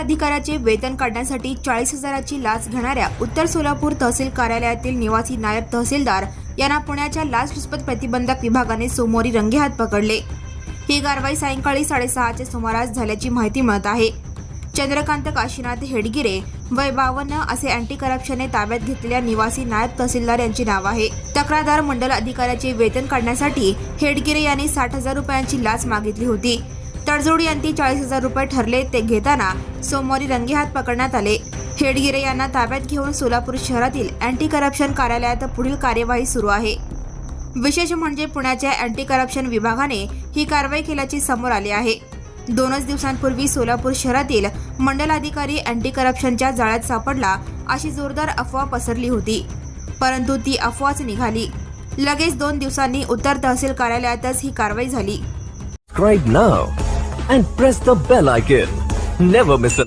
अधिकाऱ्याचे वेतन काढण्यासाठी 40,000ची लाच घेणाऱ्या उत्तर सोलापूर तहसील कार्यालयातील निवासी नायब तहसीलदार यांना पुण्याच्या लाचलुचपत प्रतिबंधक विभागाने सोमवारी रंगेहात पकडले। ही कारवाई सायंकाळी 6:30च्या सुमारास झाल्याची माहिती मिळत आहे। चंद्रकांत काशीनाथ हेडगिरे वय 52 असे अँटी करप्शनने ताब्यात घेतलेल्या निवासी नायब तहसीलदार यांचे नाव आहे। तक्रारदार मंडल अधिकाऱ्याचे वेतन काढण्यासाठी हेडगिरे यांनी 60,000 रुपयांची लाच मागितली होती। तडजोडी अंती 40,000 रुपये ठरले ते घेताना सोमवारी रंगेहात पकडण्यात आले। हेडगिरे यांना ताब्यात घेऊन सोलापूर शहरातील अँटी करप्शन कार्यालयात पुढील कार्यवाही सुरू आहे। विशेष म्हणजे पुण्याच्या अँटी करप्शन विभागाने ही कारवाई केल्याचे समोर आले आहे। 2 दिवसांपूर्वी सोलापूर शहरातील मंडल अधिकारी अँटी करप्शनच्या जाळ्यात सापडला अशी जोरदार अफवा पसरली होती, परंतु ती अफवाच निघाली। लगेच 2 दिवसांनी उत्तर तहसील कार्यालयातच ही कारवाई झाली। Subscribe now and press the bell icon. Never miss an